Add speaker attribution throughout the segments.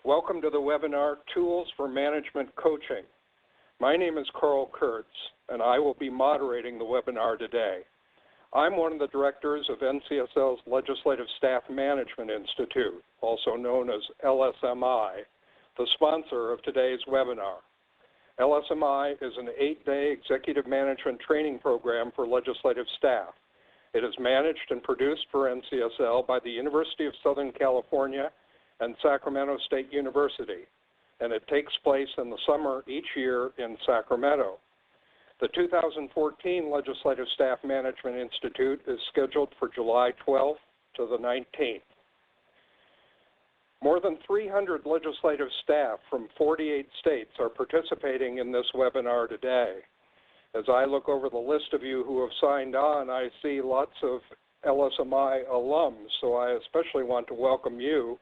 Speaker 1: Welcome to the webinar, Tools for Management Coaching. My name is Carl Kurtz, and I will be moderating the webinar today. I'm one of the directors of NCSL's Legislative Staff Management Institute, also known as LSMI, the sponsor of today's webinar. LSMI is an 8-day executive management training program for legislative staff. It is managed and produced for NCSL by the University of Southern California and Sacramento State University, and it takes place in the summer each year in Sacramento. The 2014 Legislative Staff Management Institute is scheduled for July 12th to the 19th. More than 300 legislative staff from 48 states are participating in this webinar today. As I look over the list of you who have signed on, I see lots of LSMI alums, so I especially want to welcome you.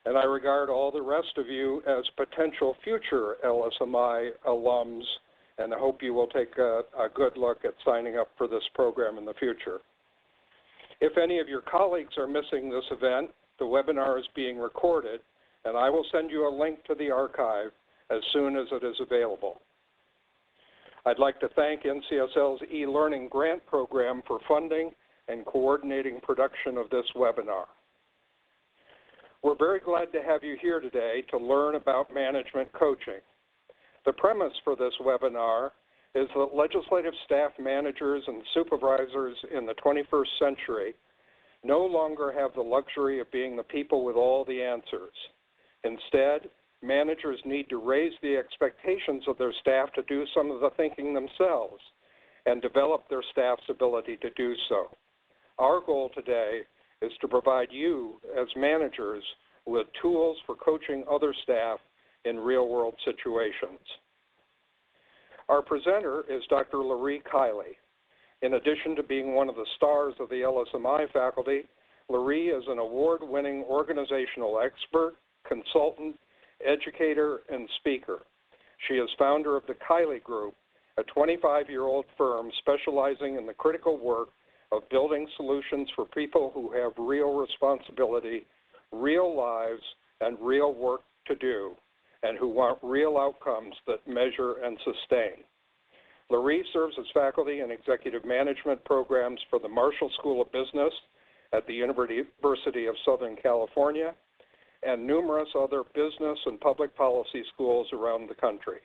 Speaker 1: And I regard all the rest of you as potential future LSMI alums, and I hope you will take a good look at signing up for this program in the future. If any of your colleagues are missing this event, the webinar is being recorded, and I will send you a link to the archive as soon as it is available. I'd like to thank NCSL's e-learning grant program for funding and coordinating production of this webinar. We're very glad to have you here today to learn about management coaching. The premise for this webinar is that legislative staff managers and supervisors in the 21st century no longer have the luxury of being the people with all the answers. Instead, managers need to raise the expectations of their staff to do some of the thinking themselves and develop their staff's ability to do so. Our goal today is to provide you, as managers, with tools for coaching other staff in real-world situations. Our presenter is Dr. Laurie Kiley. In addition to being one of the stars of the LSMI faculty, Laurie is an award-winning organizational expert, consultant, educator, and speaker. She is founder of the Kiley Group, a 25-year-old firm specializing in the critical work of building solutions for people who have real responsibility, real lives, and real work to do, and who want real outcomes that measure and sustain. Laurie serves as faculty in executive management programs for the Marshall School of Business at the University of Southern California and numerous other business and public policy schools around the country.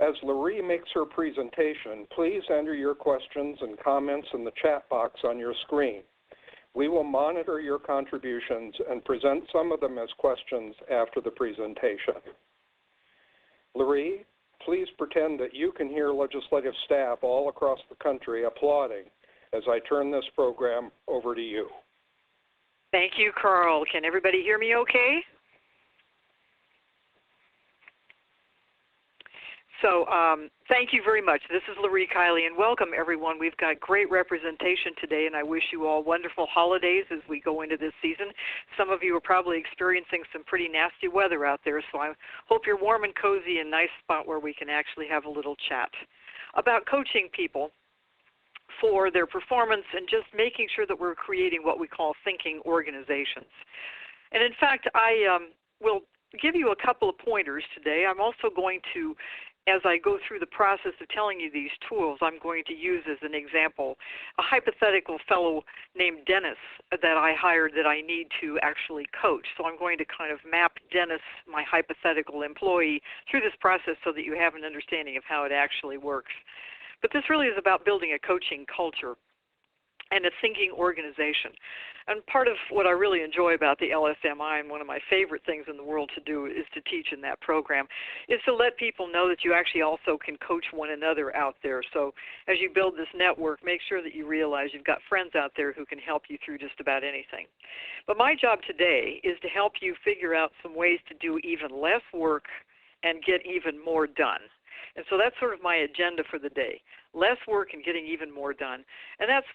Speaker 1: As Laurie makes her presentation, please enter your questions and comments in the chat box on your screen. We will monitor your contributions and present some of them as questions after the presentation. Laurie, please pretend that you can hear legislative staff all across the country applauding as I turn this program over to you.
Speaker 2: Thank you, Carl. Can everybody hear me okay? So thank you very much. This is Laurie Kiley, and welcome, everyone. We've got great representation today, and I wish you all wonderful holidays as we go into this season. Some of you are probably experiencing some pretty nasty weather out there, so I hope you're warm and cozy in a nice spot where we can actually have a little chat about coaching people for their performance and just making sure that we're creating what we call thinking organizations. And in fact, I will give you a couple of pointers today. I'm also going to, as I go through the process of telling you these tools, I'm going to use as an example a hypothetical fellow named Dennis that I hired that I need to actually coach. So I'm going to kind of map Dennis, my hypothetical employee, through this process so that you have an understanding of how it actually works. But this really is about building a coaching culture and a thinking organization. And part of what I really enjoy about the LSMI, and one of my favorite things in the world to do is to teach in that program, is to let people know that you actually also can coach one another out there. So as you build this network, make sure that you realize you've got friends out there who can help you through just about anything. But my job today is to help you figure out some ways to do even less work and get even more done. And so that's sort of my agenda for the day. Less work and getting even more done. And that's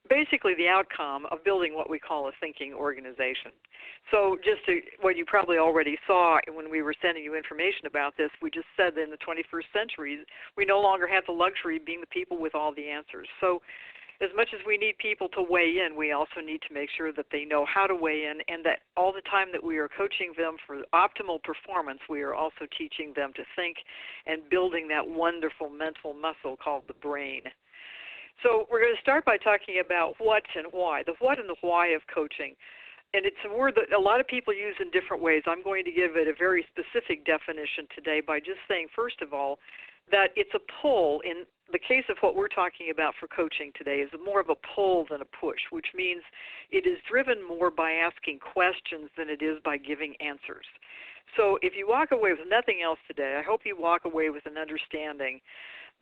Speaker 2: basically the outcome of building what we call a thinking organization. So just to, what you probably already saw when we were sending you information about this, we just said that in the 21st century, we no longer have the luxury of being the people with all the answers. So as much as we need people to weigh in, we also need to make sure that they know how to weigh in, and that all the time that we are coaching them for optimal performance, we are also teaching them to think and building that wonderful mental muscle called the brain. So we're going to start by talking about what and why, the what and the why of coaching. And it's a word that a lot of people use in different ways. I'm going to give it a very specific definition today by just saying, first of all, that it's a pull. In the case of what we're talking about for coaching today is more of a pull than a push, which means it is driven more by asking questions than it is by giving answers. So if you walk away with nothing else today, I hope you walk away with an understanding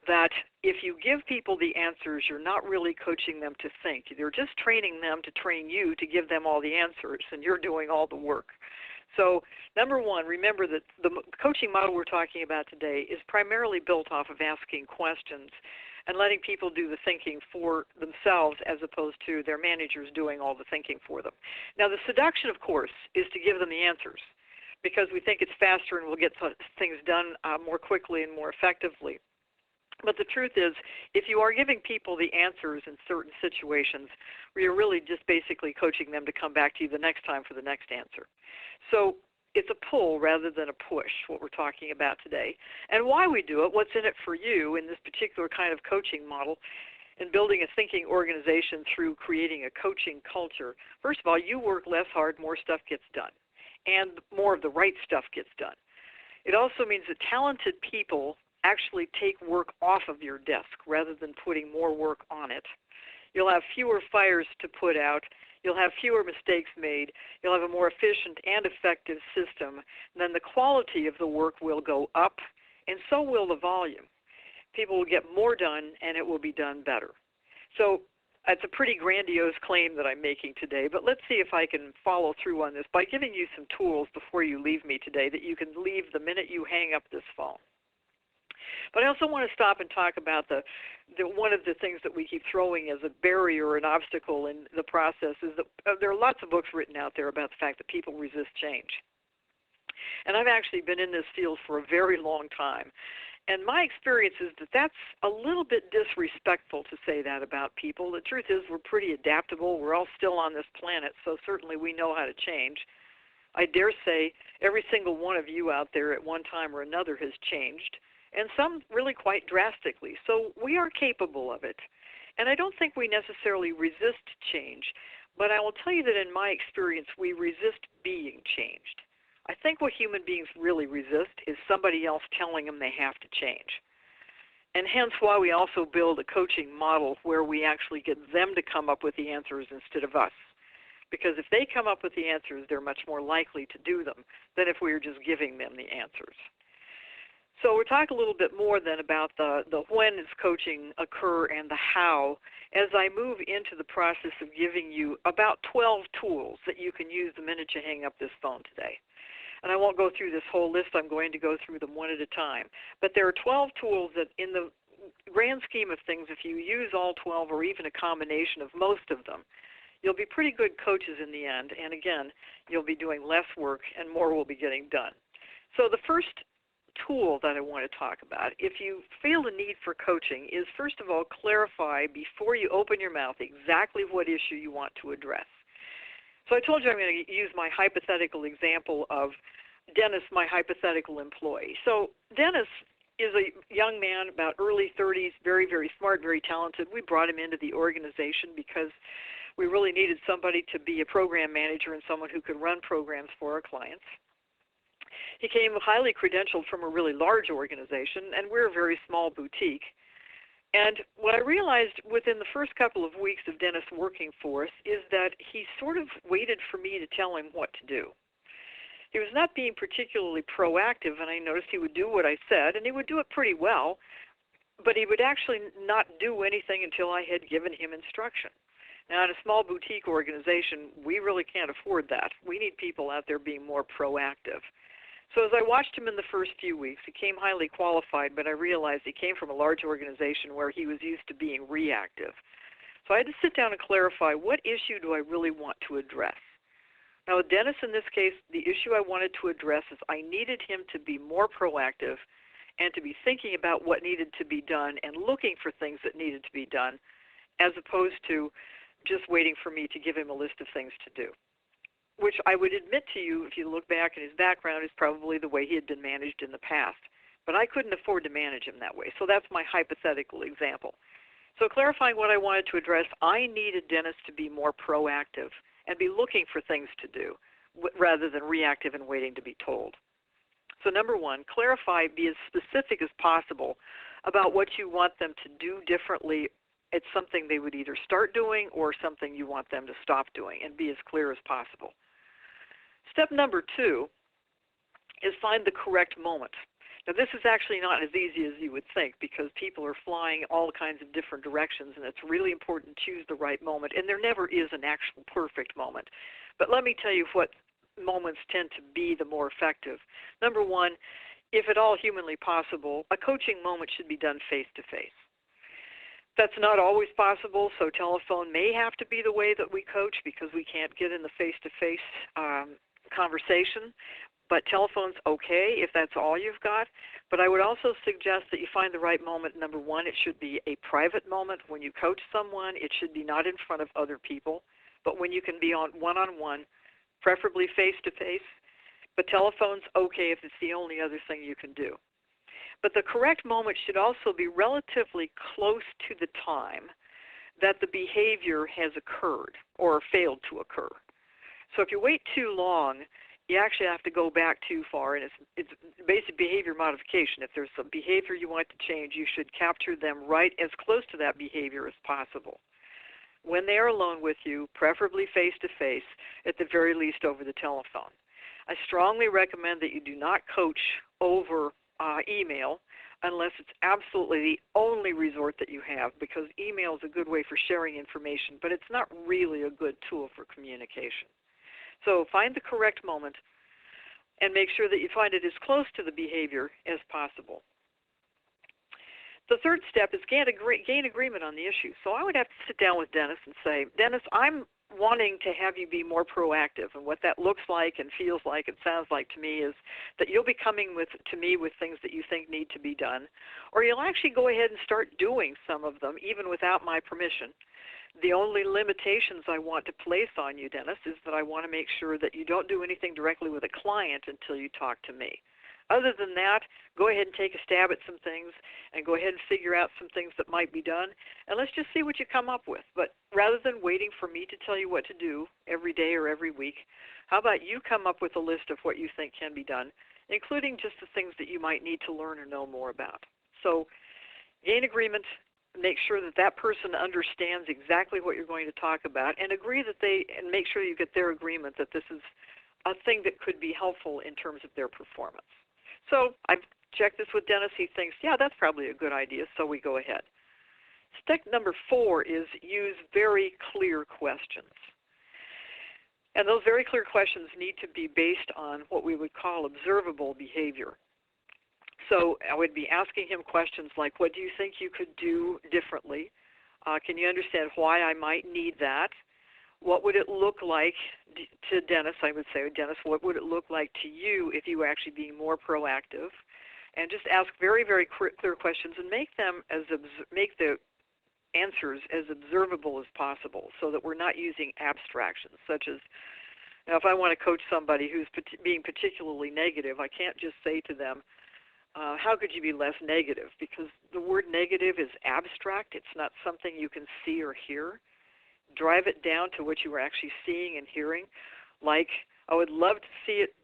Speaker 2: that if you give people the answers, you're not really coaching them to think. You're just training them to train you to give them all the answers, and you're doing all the work. So number one, remember that the coaching model we're talking about today is primarily built off of asking questions and letting people do the thinking for themselves as opposed to their managers doing all the thinking for them. Now, the seduction, of course, is to give them the answers because we think it's faster and we'll get things done more quickly and more effectively. But the truth is, if you are giving people the answers in certain situations, you're really just basically coaching them to come back to you the next time for the next answer. So it's a pull rather than a push, what we're talking about today. And why we do it, what's in it for you in this particular kind of coaching model, and building a thinking organization through creating a coaching culture. First of all, you work less hard, more stuff gets done, and more of the right stuff gets done. It also means that talented people actually take work off of your desk rather than putting more work on it. You'll have fewer fires to put out. You'll have fewer mistakes made. You'll have a more efficient and effective system. And then the quality of the work will go up, and so will the volume. People will get more done, and it will be done better. So it's a pretty grandiose claim that I'm making today, but let's see if I can follow through on this by giving you some tools before you leave me today that you can leave the minute you hang up this phone. But I also want to stop and talk about one of the things that we keep throwing as a barrier or an obstacle in the process is that there are lots of books written out there about the fact that people resist change. And I've actually been in this field for a very long time. And my experience is that that's a little bit disrespectful to say that about people. The truth is we're pretty adaptable. We're all still on this planet, so certainly we know how to change. I dare say every single one of you out there at one time or another has changed, and some really quite drastically. So we are capable of it. And I don't think we necessarily resist change, but I will tell you that in my experience, we resist being changed. I think what human beings really resist is somebody else telling them they have to change. And hence why we also build a coaching model where we actually get them to come up with the answers instead of us. Because if they come up with the answers, they're much more likely to do them than if we were just giving them the answers. So we'll talk a little bit more then about the when does coaching occur and the how as I move into the process of giving you about 12 tools that you can use the minute you hang up this phone today. And I won't go through this whole list. I'm going to go through them one at a time. But there are 12 tools that in the grand scheme of things, if you use all 12 or even a combination of most of them, you'll be pretty good coaches in the end. And again, you'll be doing less work and more will be getting done. So the first tool that I want to talk about, if you feel the need for coaching, is first of all clarify before you open your mouth exactly what issue you want to address. So I told you I'm going to use my hypothetical example of Dennis, my hypothetical employee. So Dennis is a young man, about early 30s, very, very smart, very talented. We brought him into the organization because we really needed somebody to be a program manager and someone who could run programs for our clients. He came highly credentialed from a really large organization, and we're a very small boutique. And what I realized within the first couple of weeks of Dennis working for us is that he sort of waited for me to tell him what to do. He was not being particularly proactive, and I noticed he would do what I said, and he would do it pretty well, but he would actually not do anything until I had given him instruction. Now, in a small boutique organization, we really can't afford that. We need people out there being more proactive. So as I watched him in the first few weeks, he came highly qualified, but I realized he came from a large organization where he was used to being reactive. So I had to sit down and clarify, what issue do I really want to address? Now, with Dennis, in this case, the issue I wanted to address is I needed him to be more proactive and to be thinking about what needed to be done and looking for things that needed to be done as opposed to just waiting for me to give him a list of things to do, which I would admit to you, if you look back at his background, is probably the way he had been managed in the past. But I couldn't afford to manage him that way, so that's my hypothetical example. So clarifying what I wanted to address, I needed Dennis to be more proactive and be looking for things to do rather than reactive and waiting to be told. So number one, clarify, be as specific as possible about what you want them to do differently. It's something they would either start doing or something you want them to stop doing, and be as clear as possible. Step number two is find the correct moment. Now, this is actually not as easy as you would think because people are flying all kinds of different directions, and it's really important to choose the right moment, and there never is an actual perfect moment. But let me tell you what moments tend to be the more effective. Number one, if at all humanly possible, a coaching moment should be done face-to-face. That's not always possible, so telephone may have to be the way that we coach because we can't get in the face-to-face conversation. But telephone's okay if that's all you've got. But I would also suggest that you find the right moment. Number one, it should be a private moment. When you coach someone, it should be not in front of other people, but when you can be on one-on-one, preferably face-to-face. But telephone's okay if it's the only other thing you can do. But the correct moment should also be relatively close to the time that the behavior has occurred or failed to occur. So if you wait too long, you actually have to go back too far, and it's basic behavior modification. If there's some behavior you want to change, you should capture them right as close to that behavior as possible. When they are alone with you, preferably face-to-face, at the very least over the telephone. I strongly recommend that you do not coach over email unless it's absolutely the only resort that you have, because email is a good way for sharing information, but it's not really a good tool for communication. So find the correct moment and make sure that you find it as close to the behavior as possible. The third step is gain agreement on the issue. So I would have to sit down with Dennis and say, Dennis, I'm wanting to have you be more proactive, and what that looks like and feels like and sounds like to me is that you'll be coming to me with things that you think need to be done, or you'll actually go ahead and start doing some of them even without my permission. The only limitations I want to place on you, Dennis, is that I want to make sure that you don't do anything directly with a client until you talk to me. Other than that, go ahead and take a stab at some things and go ahead and figure out some things that might be done, and let's just see what you come up with. But rather than waiting for me to tell you what to do every day or every week, how about you come up with a list of what you think can be done, including just the things that you might need to learn or know more about. So gain agreement, make sure that that person understands exactly what you're going to talk about, and and make sure you get their agreement that this is a thing that could be helpful in terms of their performance. So I've checked this with Dennis. He thinks, yeah, that's probably a good idea, so we go ahead. Step number 4 is use very clear questions. And those very clear questions need to be based on what we would call observable behavior. So I would be asking him questions like, what do you think you could do differently? Can you understand why I might need that? What would it look like to Dennis? I would say, Dennis, what would it look like to you if you were actually being more proactive? And just ask very, very clear questions and make the answers as observable as possible so that we're not using abstractions, such as, now, if I want to coach somebody who's being particularly negative, I can't just say to them, how could you be less negative? Because the word negative is abstract. It's not something you can see or hear. Drive it down to what you are actually seeing and hearing. Like, I would love to see it,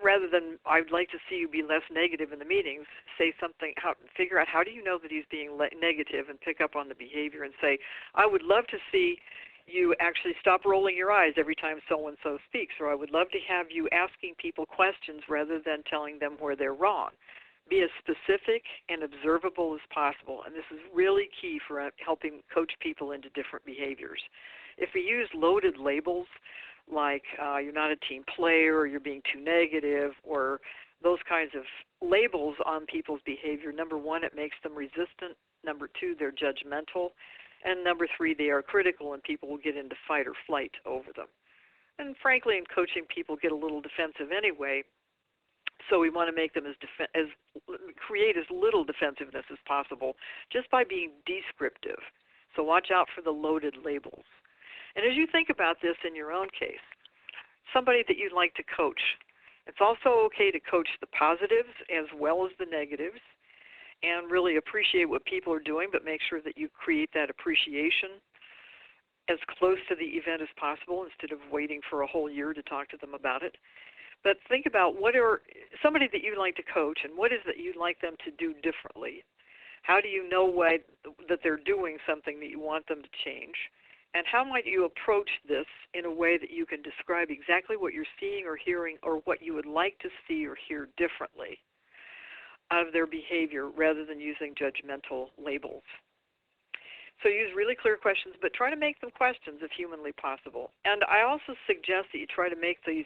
Speaker 2: rather than I'd like to see you be less negative in the meetings, say something, figure out how do you know that he's being negative, and pick up on the behavior and say, I would love to see you actually stop rolling your eyes every time so-and-so speaks, or I would love to have you asking people questions rather than telling them where they're wrong. Be as specific and observable as possible, and this is really key for helping coach people into different behaviors. If we use loaded labels like you're not a team player, or you're being too negative, or those kinds of labels on people's behavior, number 1, it makes them resistant. Number 2, they're judgmental. And number 3, they are critical, and people will get into fight or flight over them. And frankly, in coaching, people get a little defensive anyway. So we want to make them create as little defensiveness as possible just by being descriptive. So watch out for the loaded labels. And as you think about this in your own case, somebody that you'd like to coach, it's also okay to coach the positives as well as the negatives and really appreciate what people are doing, but make sure that you create that appreciation as close to the event as possible instead of waiting for a whole year to talk to them about it. But think about what are somebody that you'd like to coach and what is that you'd like them to do differently. How do you know that they're doing something that you want them to change? And how might you approach this in a way that you can describe exactly what you're seeing or hearing or what you would like to see or hear differently out of their behavior rather than using judgmental labels? So use really clear questions, but try to make them questions if humanly possible. And I also suggest that you try to make these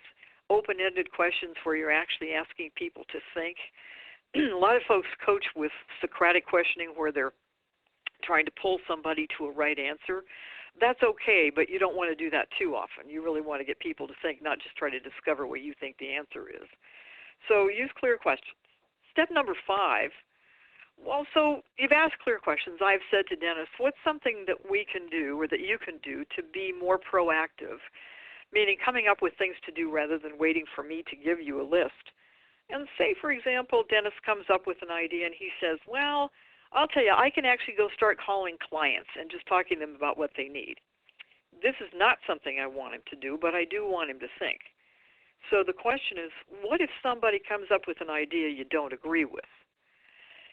Speaker 2: open-ended questions where you're actually asking people to think. A lot of folks coach with Socratic questioning where they're trying to pull somebody to a right answer. That's okay, but you don't want to do that too often. You really want to get people to think, not just try to discover what you think the answer is. So use clear questions. Step number 5, well, so you've asked clear questions. I've said to Dennis, what's something that we can do or that you can do to be more proactive, meaning coming up with things to do rather than waiting for me to give you a list. And say, for example, Dennis comes up with an idea and he says, well, I'll tell you, I can actually go start calling clients and just talking to them about what they need. This is not something I want him to do, but I do want him to think. So the question is, what if somebody comes up with an idea you don't agree with?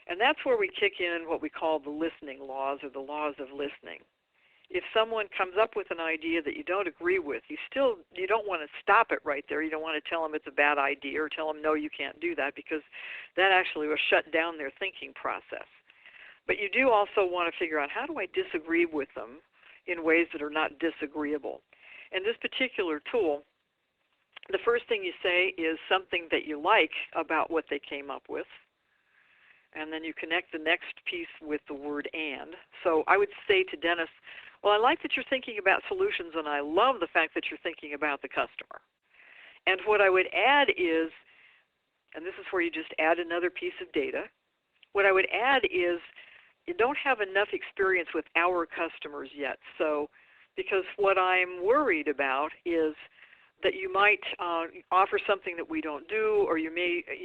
Speaker 2: And that's where we kick in what we call the listening laws or the laws of listening. If someone comes up with an idea that you don't agree with, you don't want to stop it right there. You don't want to tell them it's a bad idea or tell them, no, you can't do that, because that actually will shut down their thinking process. But you do also want to figure out, how do I disagree with them in ways that are not disagreeable? In this particular tool, the first thing you say is something that you like about what they came up with, and then you connect the next piece with the word and. So I would say to Dennis, well, I like that you're thinking about solutions, and I love the fact that you're thinking about the customer. And what I would add is, and this is where you just add another piece of data, what I would add is you don't have enough experience with our customers yet. So, because what I'm worried about is that you might offer something that we don't do, or you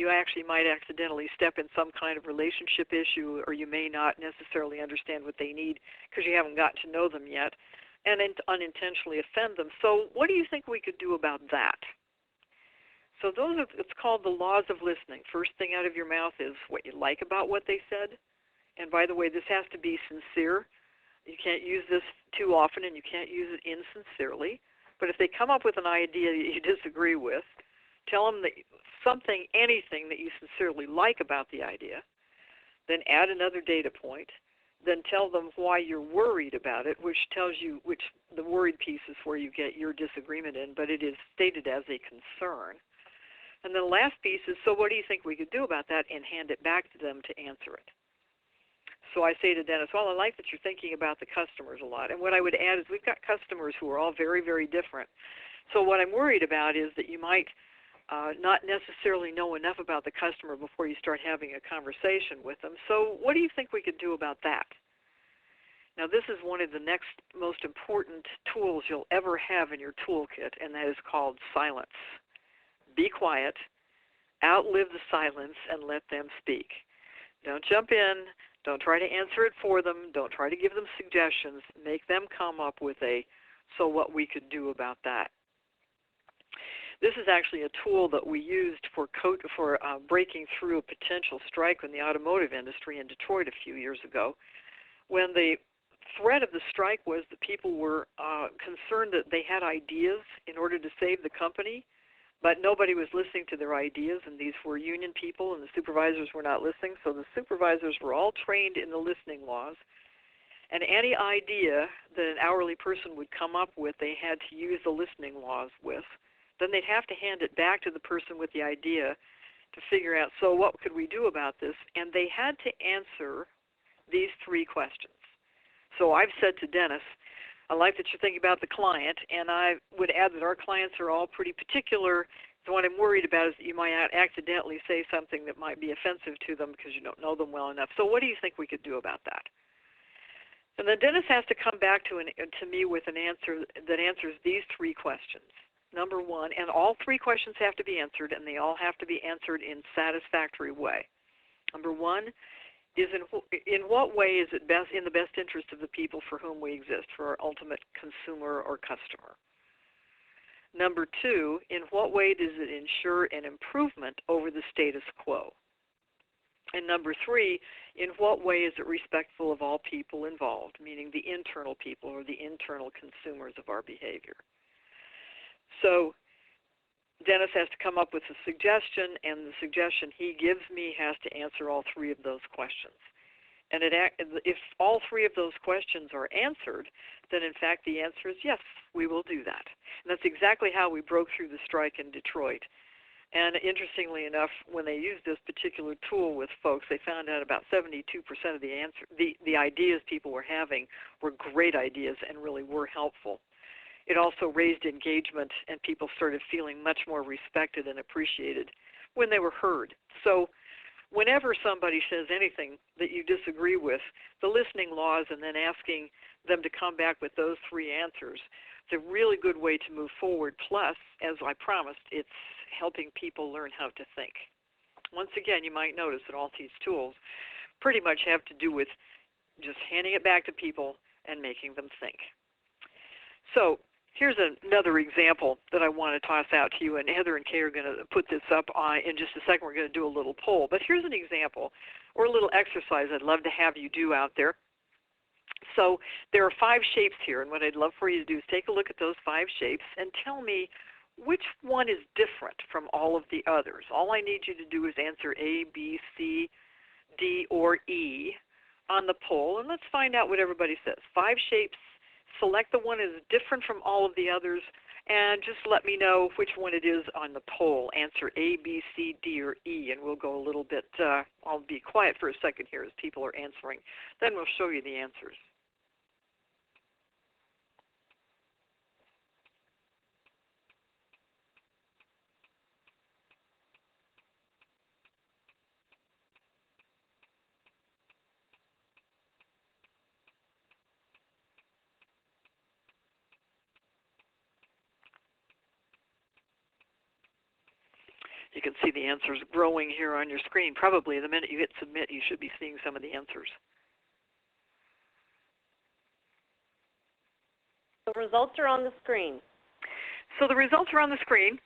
Speaker 2: actually might accidentally step in some kind of relationship issue, or you may not necessarily understand what they need because you haven't gotten to know them yet, and unintentionally offend them. So what do you think we could do about that? So it's called the laws of listening. First thing out of your mouth is what you like about what they said. And by the way, this has to be sincere. You can't use this too often, and you can't use it insincerely. But if they come up with an idea that you disagree with, tell them that anything that you sincerely like about the idea, then add another data point, then tell them why you're worried about it, which tells you the worried piece is where you get your disagreement in, but it is stated as a concern. And then the last piece is, so what do you think we could do about that, and hand it back to them to answer it. So I say to Dennis, well, I like that you're thinking about the customers a lot. And what I would add is we've got customers who are all very, very different. So what I'm worried about is that you might not necessarily know enough about the customer before you start having a conversation with them. So what do you think we could do about that? Now, this is one of the next most important tools you'll ever have in your toolkit, and that is called silence. Be quiet, outlive the silence, and let them speak. Don't jump in. Don't try to answer it for them. Don't try to give them suggestions. Make them come up with so what we could do about that. This is actually a tool that we used for breaking through a potential strike in the automotive industry in Detroit a few years ago, when the threat of the strike was that people were concerned that they had ideas in order to save the company, but nobody was listening to their ideas, and these were union people, and the supervisors were not listening. So the supervisors were all trained in the listening laws, and any idea that an hourly person would come up with, they had to use the listening laws with. Then they'd have to hand it back to the person with the idea to figure out, so what could we do about this? And they had to answer these 3 questions. So I've said to Dennis, I like that you're thinking about the client, and I would add that our clients are all pretty particular. So what I'm worried about is that you might accidentally say something that might be offensive to them because you don't know them well enough. So what do you think we could do about that? And then Dennis has to come back to me with an answer that answers these three questions. Number one, and all three questions have to be answered, and they all have to be answered in satisfactory way. Number one is in what way is it best in the best interest of the people for whom we exist, for our ultimate consumer or customer? Number two, in what way does it ensure an improvement over the status quo? And number three, in what way is it respectful of all people involved, meaning the internal people or the internal consumers of our behavior? So Dennis has to come up with a suggestion, and the suggestion he gives me has to answer all three of those questions. And if all three of those questions are answered, then in fact the answer is yes, we will do that. And that's exactly how we broke through the strike in Detroit. And interestingly enough, when they used this particular tool with folks, they found out about 72% of the ideas people were having were great ideas and really were helpful. It also raised engagement, and people started feeling much more respected and appreciated when they were heard. So whenever somebody says anything that you disagree with, the listening laws and then asking them to come back with those three answers, it's a really good way to move forward. Plus, as I promised, it's helping people learn how to think. Once again, you might notice that all these tools pretty much have to do with just handing it back to people and making them think. So here's another example that I want to toss out to you, and Heather and Kay are going to put this up in just a second. We're going to do a little poll. But here's an example or a little exercise I'd love to have you do out there. So there are 5 shapes here, and what I'd love for you to do is take a look at those 5 shapes and tell me which one is different from all of the others. All I need you to do is answer A, B, C, D, or E on the poll, and let's find out what everybody says. 5 shapes. Select the one that is different from all of the others, and just let me know which one it is on the poll. Answer A, B, C, D, or E, and we'll go a little bit, I'll be quiet for a second here as people are answering. Then we'll show you the answers. You can see the answers growing here on your screen. Probably the minute you hit submit, you should be seeing some of the answers.
Speaker 3: The results are on the screen.
Speaker 2: So the results are on the screen.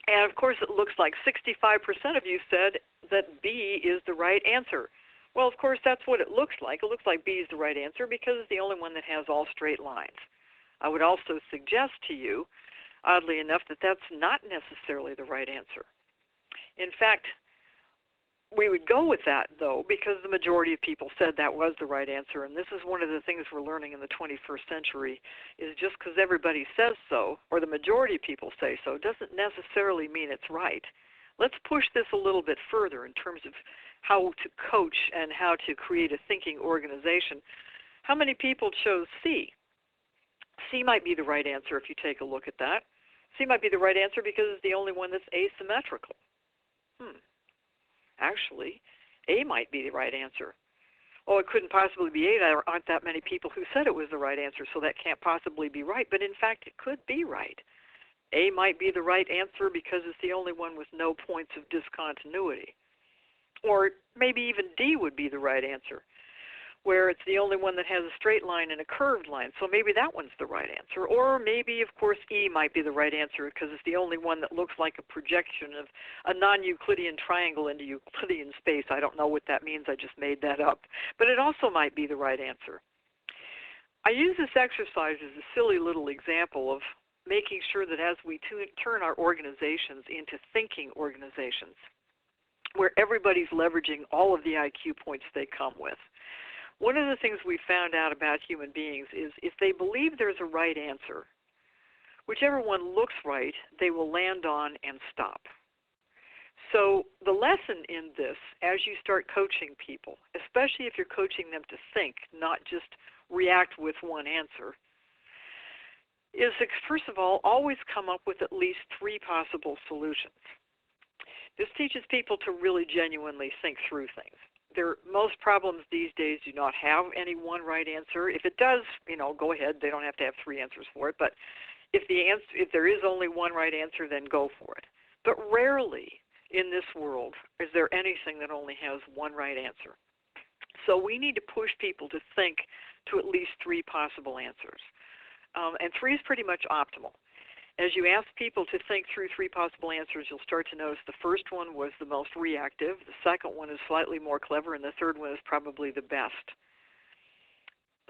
Speaker 2: And of course, it looks like 65% of you said that B is the right answer. Well, of course, that's what it looks like. It looks like B is the right answer because it's the only one that has all straight lines. I would also suggest to you, oddly enough, that that's not necessarily the right answer. In fact, we would go with that, though, because the majority of people said that was the right answer. And this is one of the things we're learning in the 21st century, is just because everybody says so, or the majority of people say so, doesn't necessarily mean it's right. Let's push this a little bit further in terms of how to coach and how to create a thinking organization. How many people chose C? C might be the right answer if you take a look at that. C might be the right answer because it's the only one that's asymmetrical. Actually, A might be the right answer. Oh, it couldn't possibly be A. There aren't that many people who said it was the right answer, so that can't possibly be right. But in fact, it could be right. A might be the right answer because it's the only one with no points of discontinuity. Or maybe even D would be the right answer, where it's the only one that has a straight line and a curved line. So maybe that one's the right answer. Or maybe, of course, E might be the right answer because it's the only one that looks like a projection of a non-Euclidean triangle into Euclidean space. I don't know what that means. I just made that up. But it also might be the right answer. I use this exercise as a silly little example of making sure that as we turn our organizations into thinking organizations, where everybody's leveraging all of the IQ points they come with. One of the things we found out about human beings is if they believe there's a right answer, whichever one looks right, they will land on and stop. So the lesson in this, as you start coaching people, especially if you're coaching them to think, not just react with one answer, is to, first of all, always come up with at least 3 possible solutions. This teaches people to really genuinely think through things. most problems these days do not have any one right answer. If it does, go ahead. They don't have to have three answers for it. But if there is only one right answer, then go for it. But rarely in this world is there anything that only has one right answer. So we need to push people to think to at least three possible answers. And three is pretty much optimal. As you ask people to think through three possible answers, you'll start to notice the first one was the most reactive, the second one is slightly more clever, and the third one is probably the best.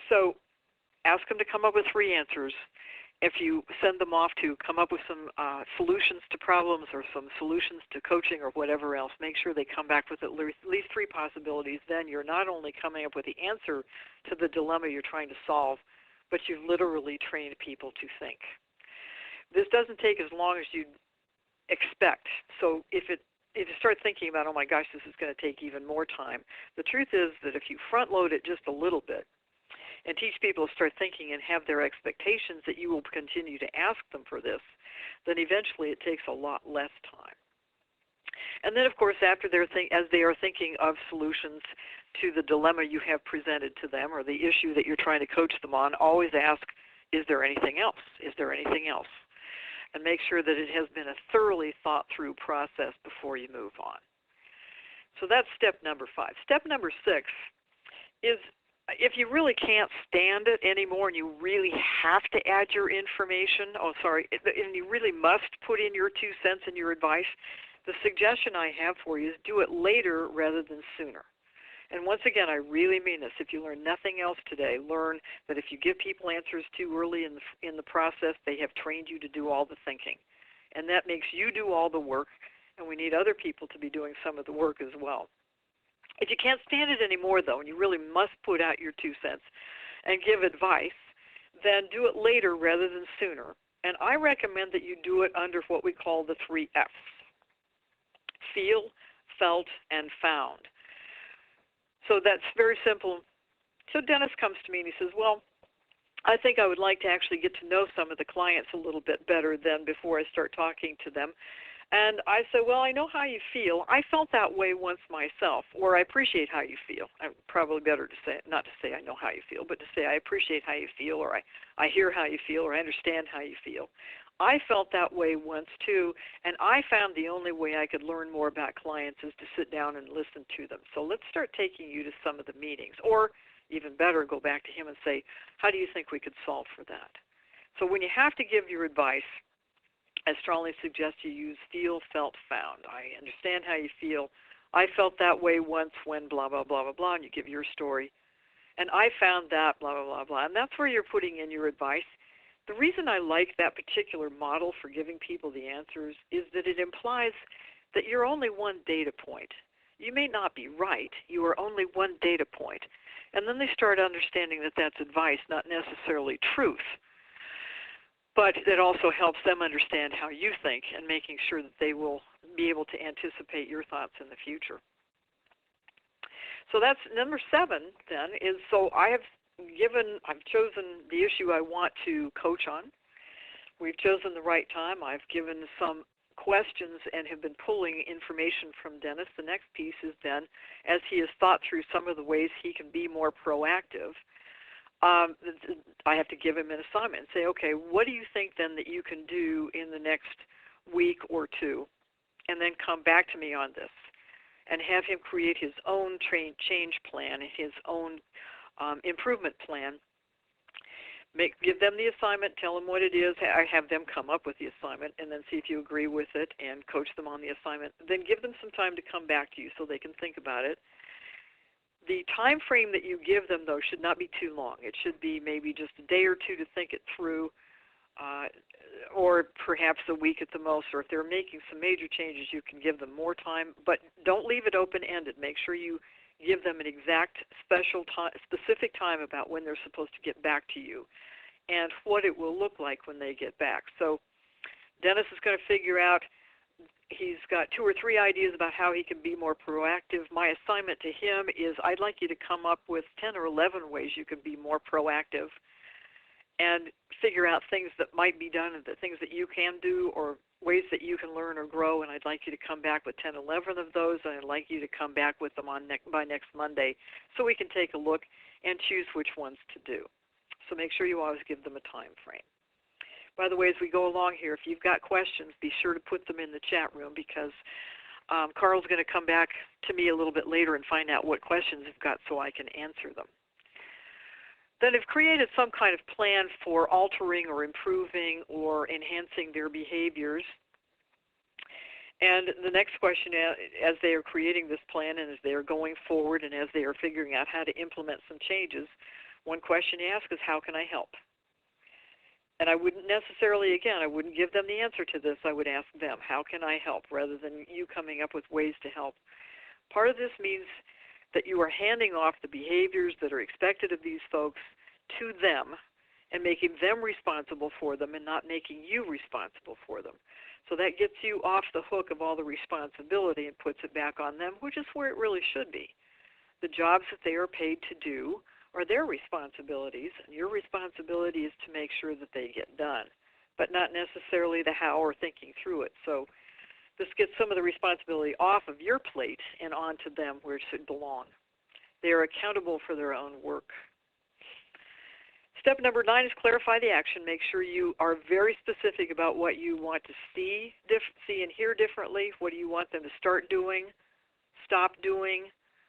Speaker 2: So ask them to come up with three answers. If you send them off to come up with some solutions to problems or some solutions to coaching or whatever else, make sure they come back with at least three possibilities. Then you're not only coming up with the answer to the dilemma you're trying to solve, but you've literally trained people to think. This doesn't take as long as you'd expect. So if you start thinking about, oh my gosh, this is going to take even more time, the truth is that if you front load it just a little bit and teach people to start thinking and have their expectations that you will continue to ask them for this, then eventually it takes a lot less time. And then, of course, after as they are thinking of solutions to the dilemma you have presented to them or the issue that you're trying to coach them on, always ask, is there anything else? Is there anything else? And make sure that it has been a thoroughly thought-through process before you move on. So that's step number 5. Step number 6 is if you really can't stand it anymore and you really have to add your information, and you really must put in your 2 cents and your advice, the suggestion I have for you is do it later rather than sooner. And once again, I really mean this. If you learn nothing else today, learn that if you give people answers too early in the process, they have trained you to do all the thinking. And that makes you do all the work, and we need other people to be doing some of the work as well. If you can't stand it anymore, though, and you really must put out your 2 cents and give advice, then do it later rather than sooner. And I recommend that you do it under what we call the 3 F's. Feel, felt, and found. So that's very simple. So Dennis comes to me and he says, well, I think I would like to actually get to know some of the clients a little bit better than before I start talking to them. And I said, well, I know how you feel. I felt that way once myself, or I appreciate how you feel. Probably better to say, not to say I know how you feel, but to say I appreciate how you feel, or I hear how you feel, or I understand how you feel. I felt that way once too, and I found the only way I could learn more about clients is to sit down and listen to them. So let's start taking you to some of the meetings, or even better, go back to him and say, how do you think we could solve for that? So when you have to give your advice, I strongly suggest you use feel, felt, found. I understand how you feel. I felt that way once when blah, blah, blah, blah, blah, and you give your story. And I found that blah, blah, blah, blah, and that's where you're putting in your advice. The reason I like that particular model for giving people the answers is that it implies that you're only one data point. You may not be right. You are only one data point. And then they start understanding that that's advice, not necessarily truth. But it also helps them understand how you think and making sure that they will be able to anticipate your thoughts in the future. So that's number 7 then is, so I've chosen the issue I want to coach on. We've chosen the right time. I've given some questions and have been pulling information from Dennis. The next piece is then, as he has thought through some of the ways he can be more proactive, I have to give him an assignment and say, okay, what do you think then that you can do in the next week or 2? And then come back to me on this and have him create his own change plan, his own improvement plan. Give them the assignment, tell them what it is, have them come up with the assignment, and then see if you agree with it and coach them on the assignment. Then give them some time to come back to you so they can think about it. The time frame that you give them, though, should not be too long. It should be maybe just a day or 2 to think it through, or perhaps a week at the most. Or if they're making some major changes, you can give them more time. But don't leave it open-ended. Make sure you give them an exact specific time about when they're supposed to get back to you and what it will look like when they get back. So Dennis is going to figure out, he's got 2 or 3 ideas about how he can be more proactive. My assignment to him is I'd like you to come up with 10 or 11 ways you can be more proactive and figure out things that might be done and the things that you can do, or ways that you can learn or grow, and I'd like you to come back with 10, 11 of those, and I'd like you to come back with them by next Monday so we can take a look and choose which ones to do. So make sure you always give them a time frame. By the way, as we go along here, if you've got questions, be sure to put them in the chat room, because Carl's going to come back to me a little bit later and find out what questions you've got so I can answer them. Then have created some kind of plan for altering or improving or enhancing their behaviors. And the next question, as they are creating this plan and as they are going forward and as they are figuring out how to implement some changes, one question to ask is, how can I help? And I wouldn't necessarily, again, I wouldn't give them the answer to this. I would ask them, how can I help, rather than you coming up with ways to help. Part of this means that you are handing off the behaviors that are expected of these folks to them and making them responsible for them and not making you responsible for them. So that gets you off the hook of all the responsibility and puts it back on them, which is where it really should be. The jobs that they are paid to do are their responsibilities, and your responsibility is to make sure that they get done, but not necessarily the how or thinking through it. So this gets some of the responsibility off of your plate and onto them where it should belong. They are accountable for their own work. Step number 9 is clarify the action. Make sure you are very specific about what you want to see and hear differently. What do you want them to start doing, stop doing,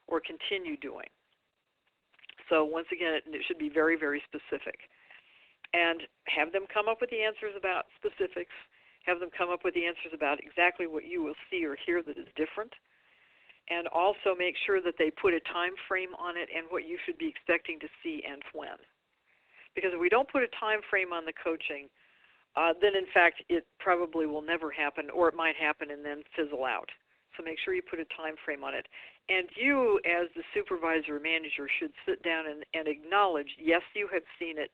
Speaker 2: or continue doing? So once again, it should be very, very specific. And have them come up with the answers about specifics. Have them come up with the answers about exactly what you will see or hear that is different. And also make sure that they put a time frame on it and what you should be expecting to see and when. Because if we don't put a time frame on the coaching, then in fact it probably will never happen, or it might happen and then fizzle out. So make sure you put a time frame on it. And you, as the supervisor or manager, should sit down and acknowledge, yes, you have seen it,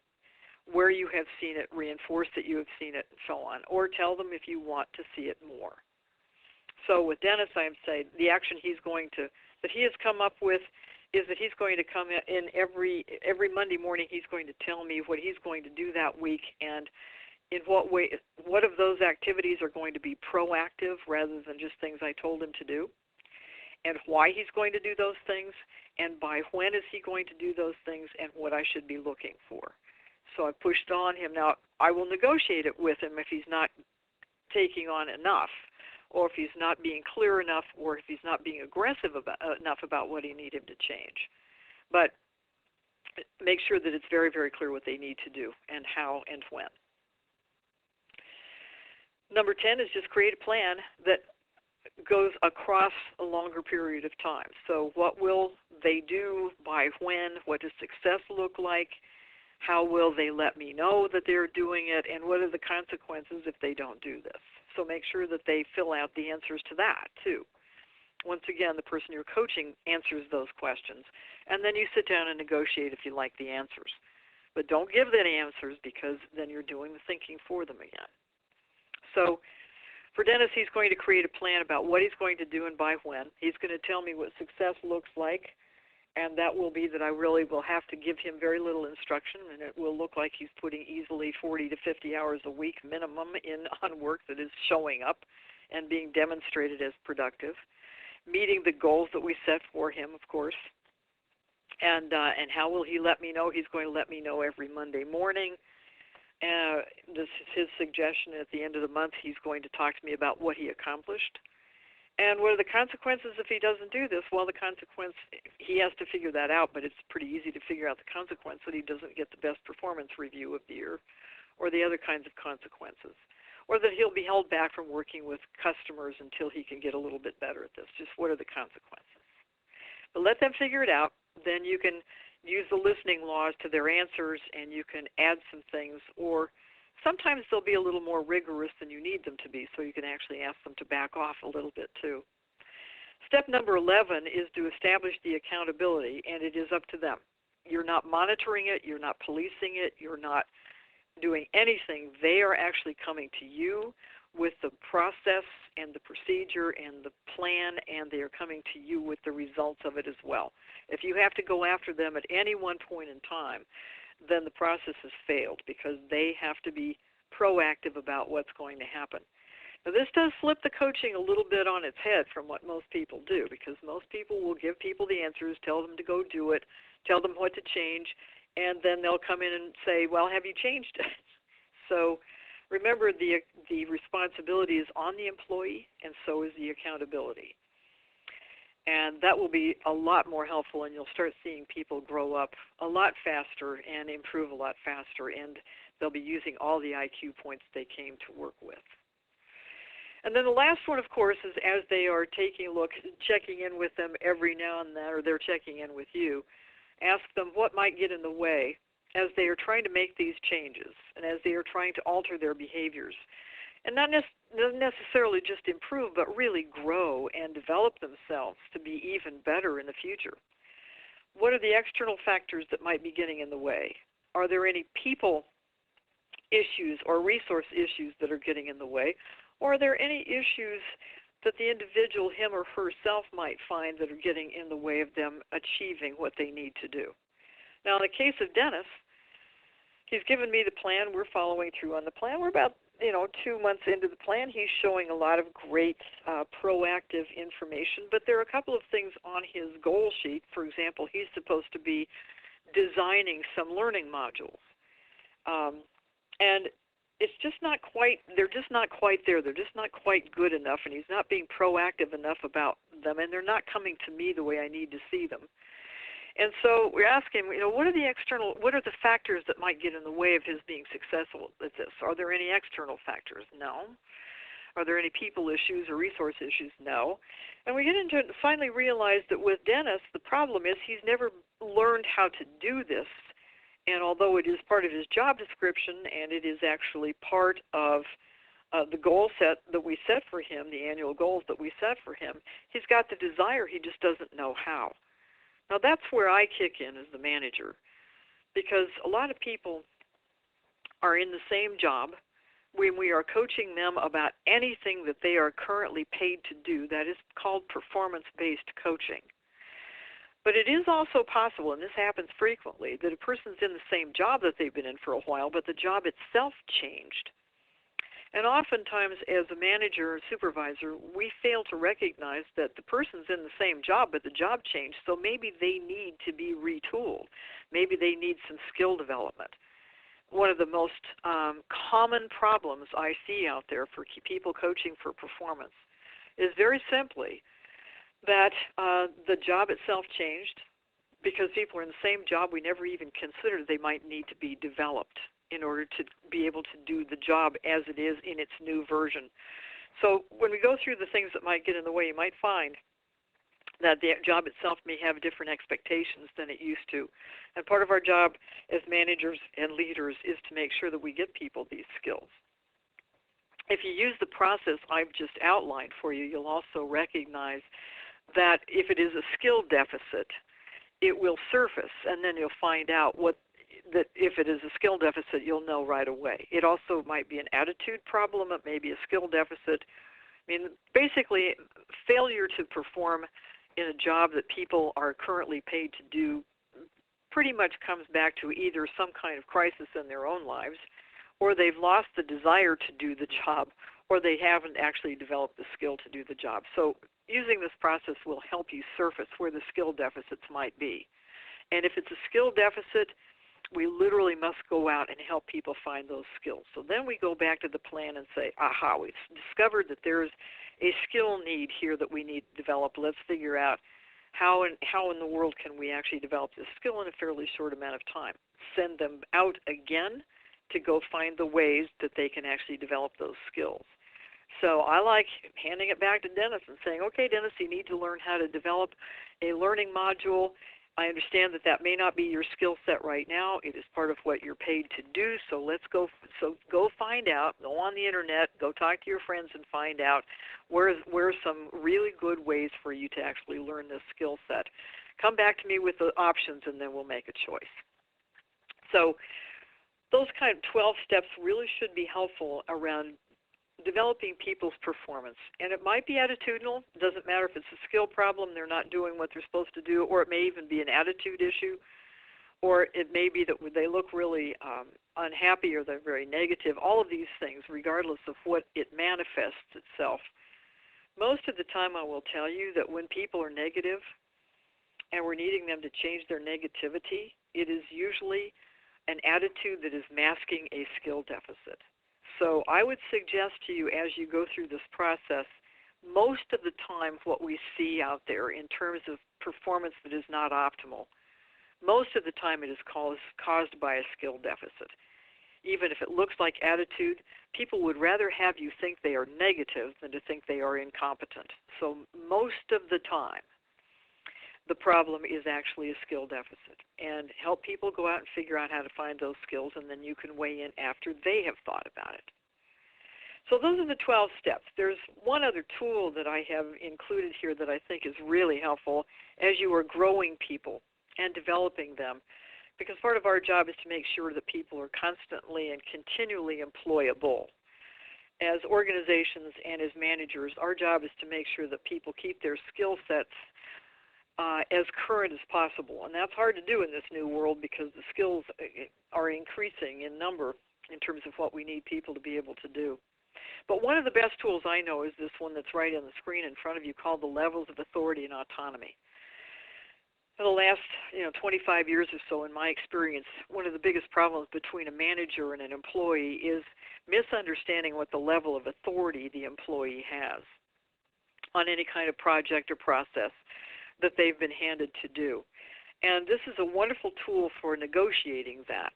Speaker 2: where you have seen it, reinforce that you have seen it, and so on. Or tell them if you want to see it more. So with Dennis, I am saying the action that he has come up with is that he's going to come in every Monday morning. He's going to tell me what he's going to do that week, and in what way, what of those activities are going to be proactive rather than just things I told him to do, and why he's going to do those things, and by when is he going to do those things, and what I should be looking for. So I pushed on him. Now, I will negotiate it with him if he's not taking on enough, or if he's not being clear enough, or if he's not being aggressive enough about what he needs him to change. But make sure that it's very, very clear what they need to do and how and when. Number 10 is just create a plan that goes across a longer period of time. So what will they do, by when, what does success look like, how will they let me know that they're doing it, and what are the consequences if they don't do this? So make sure that they fill out the answers to that, too. Once again, the person you're coaching answers those questions, and then you sit down and negotiate if you like the answers. But don't give them answers, because then you're doing the thinking for them again. So for Dennis, he's going to create a plan about what he's going to do and by when. He's going to tell me what success looks like, and that will be that I really will have to give him very little instruction, and it will look like he's putting easily 40 to 50 hours a week minimum on work that is showing up and being demonstrated as productive, meeting the goals that we set for him, of course. And how will he let me know? He's going to let me know every Monday morning. This is his suggestion. At the end of the month, he's going to talk to me about what he accomplished. And what are the consequences if he doesn't do this? Well, the consequence, he has to figure that out, but it's pretty easy to figure out the consequence that he doesn't get the best performance review of the year, or the other kinds of consequences, or that he'll be held back from working with customers until he can get a little bit better at this. Just what are the consequences? But let them figure it out. Then you can use the listening laws to their answers, and you can add some things, or sometimes they'll be a little more rigorous than you need them to be, so you can actually ask them to back off a little bit too. Step number 11 is to establish the accountability, and it is up to them. You're not monitoring it, you're not policing it, you're not doing anything. They are actually coming to you with the process and the procedure and the plan, and they are coming to you with the results of it as well. If you have to go after them at any one point in time, then the process has failed, because they have to be proactive about what's going to happen. Now, this does flip the coaching a little bit on its head from what most people do, because most people will give people the answers, tell them to go do it, tell them what to change, and then they'll come in and say, well, have you changed it? So remember, the responsibility is on the employee, and so is the accountability. And that will be a lot more helpful, and you'll start seeing people grow up a lot faster and improve a lot faster, and they'll be using all the IQ points they came to work with. And then the last one, of course, is as they are taking a look, checking in with them every now and then, or they're checking in with you, ask them what might get in the way as they are trying to make these changes and as they are trying to alter their behaviors. And not necessarily just improve, but really grow and develop themselves to be even better in the future. What are the external factors that might be getting in the way? Are there any people issues or resource issues that are getting in the way? Or are there any issues that the individual, him or herself, might find that are getting in the way of them achieving what they need to do? Now, in the case of Dennis, he's given me the plan. We're following through on the plan. We're about 2 months into the plan. He's showing a lot of great proactive information, but there are a couple of things on his goal sheet. For example, he's supposed to be designing some learning modules. And it's just not quite, they're just not quite there. They're just not quite good enough, and he's not being proactive enough about them, and they're not coming to me the way I need to see them. And so we're asking, what are the factors that might get in the way of his being successful at this? Are there any external factors? No. Are there any people issues or resource issues? No. And we get into it and finally realize that with Dennis, the problem is he's never learned how to do this. And although it is part of his job description and it is actually part of the goal set that we set for him, the annual goals that we set for him, he's got the desire, he just doesn't know how. Now that's where I kick in as the manager, because a lot of people are in the same job. When we are coaching them about anything that they are currently paid to do, that is called performance-based coaching. But it is also possible, and this happens frequently, that a person's in the same job that they've been in for a while, but the job itself changed. And oftentimes, as a manager or supervisor, we fail to recognize that the person's in the same job, but the job changed, so maybe they need to be retooled. Maybe they need some skill development. One of the most common problems I see out there for people coaching for performance is very simply that the job itself changed because people are in the same job. We never even considered they might need to be developed in order to be able to do the job as it is in its new version. So when we go through the things that might get in the way, you might find that the job itself may have different expectations than it used to. And part of our job as managers and leaders is to make sure that we get people these skills. If you use the process I've just outlined for you, you'll also recognize that if it is a skill deficit, it will surface, and then you'll find out that if it is a skill deficit, you'll know right away. It also might be an attitude problem. It may be a skill deficit. I mean, basically, failure to perform in a job that people are currently paid to do pretty much comes back to either some kind of crisis in their own lives, or they've lost the desire to do the job, or they haven't actually developed the skill to do the job. So using this process will help you surface where the skill deficits might be. And if it's a skill deficit, we literally must go out and help people find those skills. So then we go back to the plan and say, aha, we've discovered that there's a skill need here that we need to develop. Let's figure out how in the world can we actually develop this skill in a fairly short amount of time. Send them out again to go find the ways that they can actually develop those skills. So I like handing it back to Dennis and saying, okay, Dennis, you need to learn how to develop a learning module. I understand that that may not be your skill set right now. It is part of what you're paid to do, so let's go find out, go on the internet, go talk to your friends and find out where are some really good ways for you to actually learn this skill set. Come back to me with the options and then we'll make a choice. So those kind of 12 steps really should be helpful around developing people's performance. And it might be attitudinal. It doesn't matter if it's a skill problem, they're not doing what they're supposed to do, or it may even be an attitude issue, or it may be that they look really unhappy or they're very negative, all of these things, regardless of what it manifests itself. Most of the time I will tell you that when people are negative and we're needing them to change their negativity, it is usually an attitude that is masking a skill deficit. So I would suggest to you as you go through this process, most of the time what we see out there in terms of performance that is not optimal, most of the time it is caused by a skill deficit. Even if it looks like attitude, people would rather have you think they are negative than to think they are incompetent. So most of the time, the problem is actually a skill deficit. And help people go out and figure out how to find those skills, and then you can weigh in after they have thought about it. So those are the 12 steps. There's one other tool that I have included here that I think is really helpful as you are growing people and developing them, because part of our job is to make sure that people are constantly and continually employable. As organizations and as managers, our job is to make sure that people keep their skill sets as current as possible. And that's hard to do in this new world because the skills are increasing in number in terms of what we need people to be able to do. But one of the best tools I know is this one that's right on the screen in front of you, called the levels of authority and autonomy. For the last 25 years or so, in my experience, one of the biggest problems between a manager and an employee is misunderstanding what the level of authority the employee has on any kind of project or process that they've been handed to do. And this is a wonderful tool for negotiating that.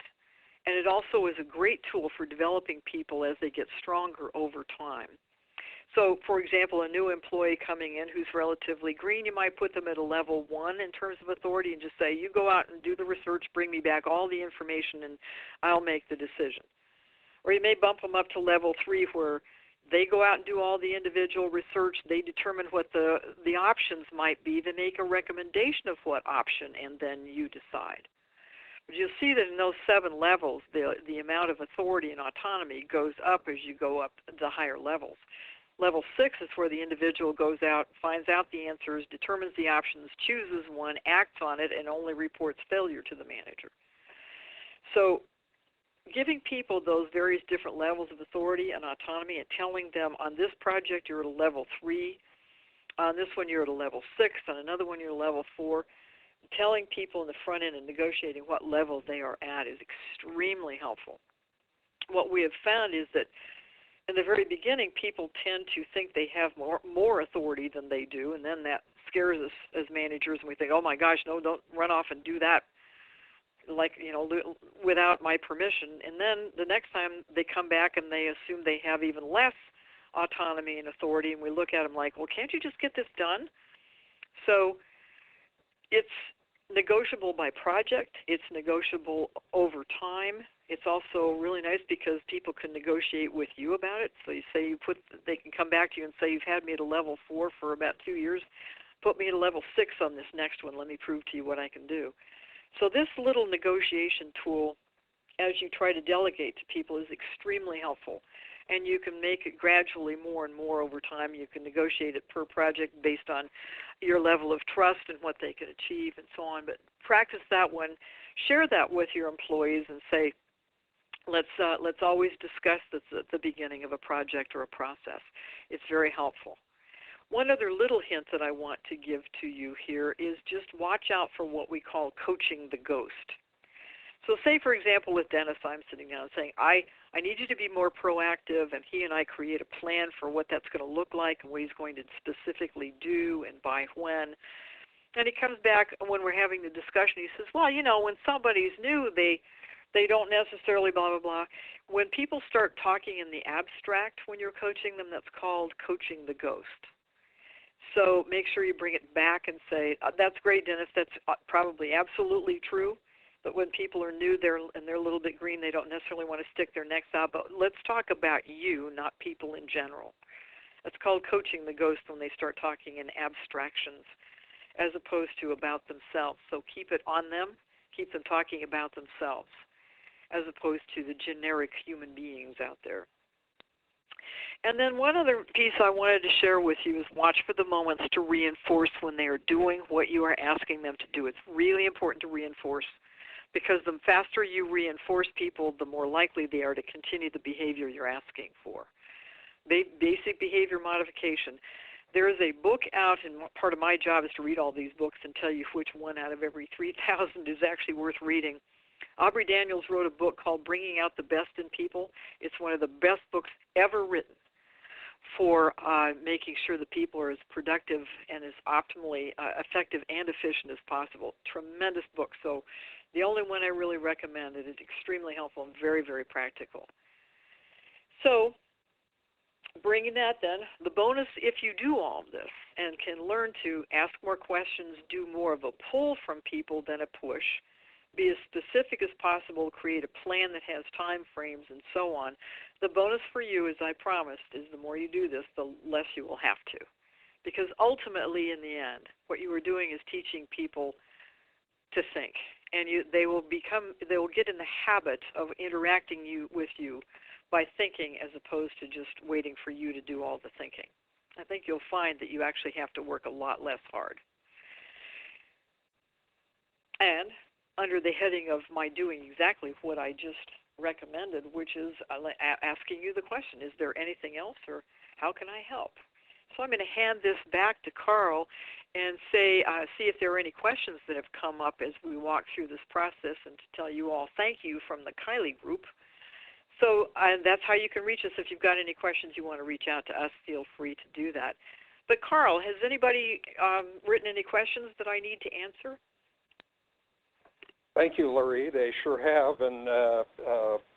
Speaker 2: And it also is a great tool for developing people as they get stronger over time. So, for example, a new employee coming in who's relatively green, you might put them at a level 1 in terms of authority and just say, you go out and do the research, bring me back all the information, and I'll make the decision. Or you may bump them up to level 3 where they go out and do all the individual research, they determine what the options might be, they make a recommendation of what option, and then you decide. But you'll see that in those 7 levels, the amount of authority and autonomy goes up as you go up the higher levels. Level 6 is where the individual goes out, finds out the answers, determines the options, chooses one, acts on it, and only reports failure to the manager. So giving people those various different levels of authority and autonomy and telling them on this project you're at a level 3, on this one you're at a level 6, on another one you're at a level 4, telling people in the front end and negotiating what level they are at is extremely helpful. What we have found is that in the very beginning, people tend to think they have more authority than they do, and then that scares us as managers, and we think, oh my gosh, no, don't run off and do that, without my permission. And then the next time they come back and they assume they have even less autonomy and authority, and we look at them like, well, can't you just get this done? So it's negotiable by project. It's negotiable over time. It's also really nice because people can negotiate with you about it. So you say they can come back to you and say, you've had me at a level 4 for about 2 years. Put me at a level 6 on this next one. Let me prove to you what I can do. So this little negotiation tool, as you try to delegate to people, is extremely helpful. And you can make it gradually more and more over time. You can negotiate it per project based on your level of trust and what they can achieve and so on. But practice that one. Share that with your employees and say, let's always discuss this at the beginning of a project or a process. It's very helpful. One other little hint that I want to give to you here is just watch out for what we call coaching the ghost. So say, for example, with Dennis, I'm sitting down and saying, I need you to be more proactive, and he and I create a plan for what that's going to look like and what he's going to specifically do and by when. And he comes back when we're having the discussion, he says, well, when somebody's new, they don't necessarily blah, blah, blah. When people start talking in the abstract when you're coaching them, that's called coaching the ghost. So make sure you bring it back and say, that's great, Dennis, that's probably absolutely true. But when people are new they're a little bit green, they don't necessarily want to stick their necks out. But let's talk about you, not people in general. That's called coaching the ghost when they start talking in abstractions as opposed to about themselves. So keep it on them, keep them talking about themselves as opposed to the generic human beings out there. And then one other piece I wanted to share with you is watch for the moments to reinforce when they are doing what you are asking them to do. It's really important to reinforce because the faster you reinforce people, the more likely they are to continue the behavior you're asking for. Basic behavior modification. There is a book out, and part of my job is to read all these books and tell you which one out of every 3,000 is actually worth reading. Aubrey Daniels wrote a book called Bringing Out the Best in People. It's one of the best books ever written for making sure that people are as productive and as optimally effective and efficient as possible. Tremendous book. So the only one I really recommend. It is extremely helpful and very, very practical. So bringing that then, the bonus if you do all of this and can learn to ask more questions, do more of a pull from people than a push, be as specific as possible, create a plan that has time frames and so on. The bonus for you, as I promised, is the more you do this, the less you will have to. Because ultimately, in the end, what you are doing is teaching people to think. And they will get in the habit of interacting with you by thinking as opposed to just waiting for you to do all the thinking. I think you'll find that you actually have to work a lot less hard. And under the heading of my doing exactly what I just recommended, which is asking you the question, is there anything else or how can I help? So I'm going to hand this back to Carl and see if there are any questions that have come up as we walk through this process, and to tell you all thank you from the Kylie group. So that's how you can reach us. If you've got any questions you want to reach out to us, feel free to do that. But Carl, has anybody written any questions that I need to answer?
Speaker 1: Thank you, Larry. They sure have, and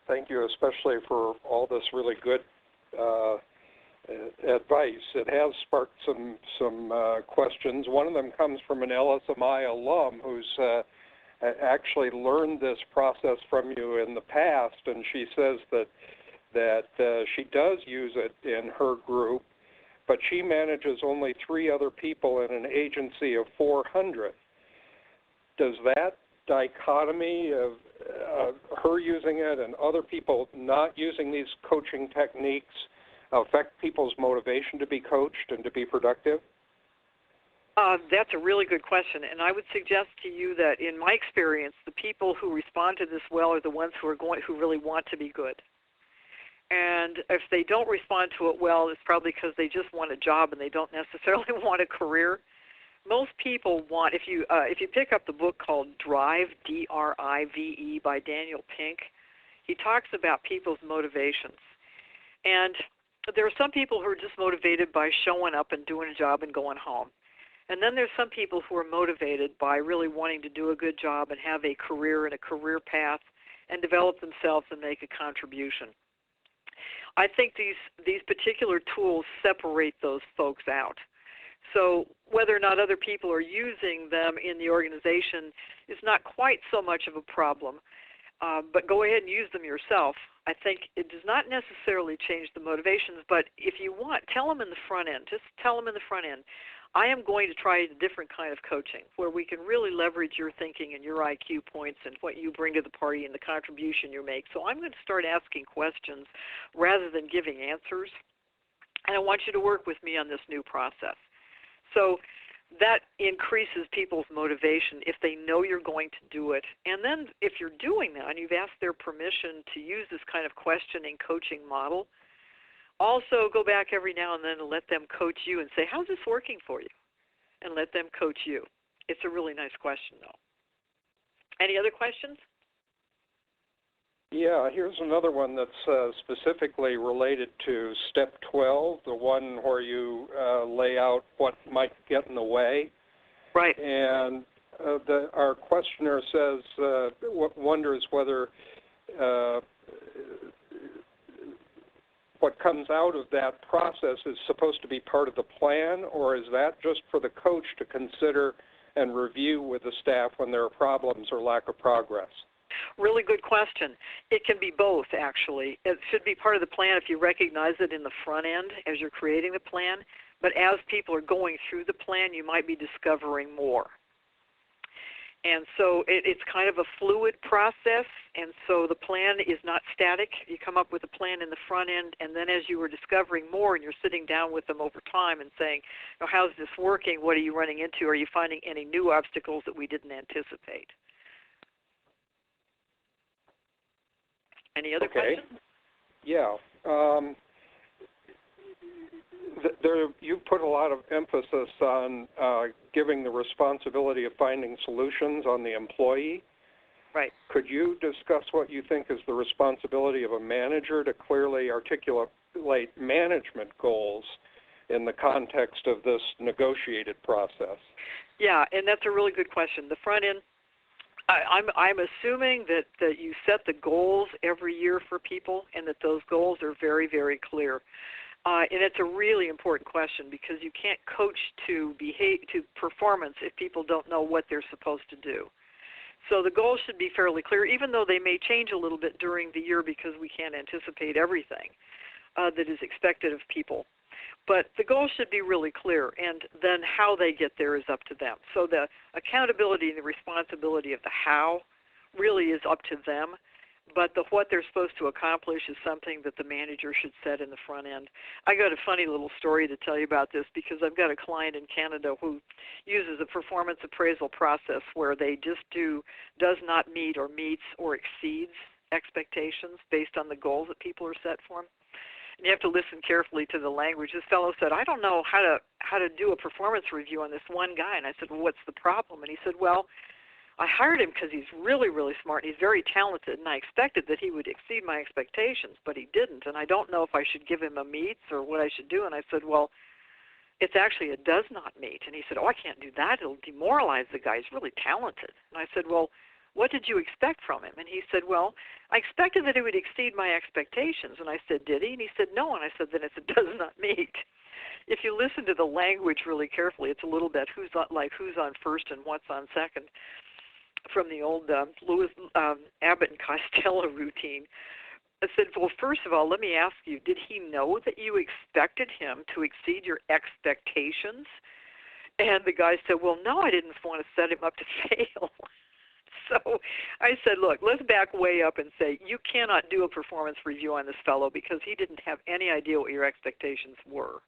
Speaker 1: thank you especially for all this really good advice. It has sparked some questions. One of them comes from an LSMI alum who's actually learned this process from you in the past, and she says that she does use it in her group, but she manages only 3 other people in an agency of 400. Does that dichotomy of her using it and other people not using these coaching techniques affect people's motivation to be coached and to be productive?
Speaker 2: That's a really good question, and I would suggest to you that in my experience, the people who respond to this well are the ones who really want to be good. And if they don't respond to it well, it's probably because they just want a job and they don't necessarily want a career. Most people want, if you pick up the book called Drive, D-R-I-V-E, by Daniel Pink, he talks about people's motivations. And there are some people who are just motivated by showing up and doing a job and going home. And then there's some people who are motivated by really wanting to do a good job and have a career and a career path and develop themselves and make a contribution. I think these particular tools separate those folks out. So whether or not other people are using them in the organization is not quite so much of a problem, but go ahead and use them yourself. I think it does not necessarily change the motivations, but if you want, tell them in the front end. Just tell them in the front end, I am going to try a different kind of coaching where we can really leverage your thinking and your IQ points and what you bring to the party and the contribution you make. So I'm going to start asking questions rather than giving answers, and I want you to work with me on this new process. So that increases people's motivation if they know you're going to do it. And then if you're doing that and you've asked their permission to use this kind of questioning coaching model, also go back every now and then and let them coach you and say, how's this working for you? And let them coach you. It's a really nice question, though. Any other questions?
Speaker 1: Yeah, here's another one that's specifically related to step 12, the one where you lay out what might get in the way.
Speaker 2: Right.
Speaker 1: And our questioner says, wonders whether what comes out of that process is supposed to be part of the plan, or is that just for the coach to consider and review with the staff when there are problems or lack of progress?
Speaker 2: Really good question. It can be both, actually. It should be part of the plan if you recognize it in the front end as you're creating the plan, but as people are going through the plan, you might be discovering more. And so it's kind of a fluid process, and so the plan is not static. You come up with a plan in the front end, and then as you are discovering more and you're sitting down with them over time and saying, oh, how's this working? What are you running into? Are you finding any new obstacles that we didn't anticipate? Any other questions?
Speaker 1: Yeah. You put a lot of emphasis on giving the responsibility of finding solutions on the employee.
Speaker 2: Right.
Speaker 1: Could you discuss what you think is the responsibility of a manager to clearly articulate management goals in the context of this negotiated process?
Speaker 2: Yeah, and that's a really good question. The front end, I'm assuming that you set the goals every year for people and that those goals are very, very clear. And it's a really important question because you can't coach to performance if people don't know what they're supposed to do. So the goals should be fairly clear, even though they may change a little bit during the year because we can't anticipate everything that is expected of people. But the goals should be really clear, and then how they get there is up to them. So the accountability and the responsibility of the how really is up to them, but what they're supposed to accomplish is something that the manager should set in the front end. I got a funny little story to tell you about this because I've got a client in Canada who uses a performance appraisal process where they just does not meet or meets or exceeds expectations based on the goals that people are set for them. And you have to listen carefully to the language. This fellow said, I don't know how to do a performance review on this one guy. And I said, well, what's the problem? And he said, well, I hired him because he's really, really smart and he's very talented, and I expected that he would exceed my expectations, but he didn't, and I don't know if I should give him a meets or what I should do. And I said, well, it's actually a does not meet. And he said, oh, I can't do that. It'll demoralize the guy. He's really talented. And I said, well, what did you expect from him? And he said, well, I expected that he would exceed my expectations. And I said, did he? And he said, no. And I said, then it's a does not meet. If you listen to the language really carefully, it's a little bit who's on first and what's on second, from the old Abbott and Costello routine. I said, well, first of all, let me ask you, did he know that you expected him to exceed your expectations? And the guy said, well, no, I didn't want to set him up to fail. So I said, look, let's back way up and say, you cannot do a performance review on this fellow because he didn't have any idea what your expectations were.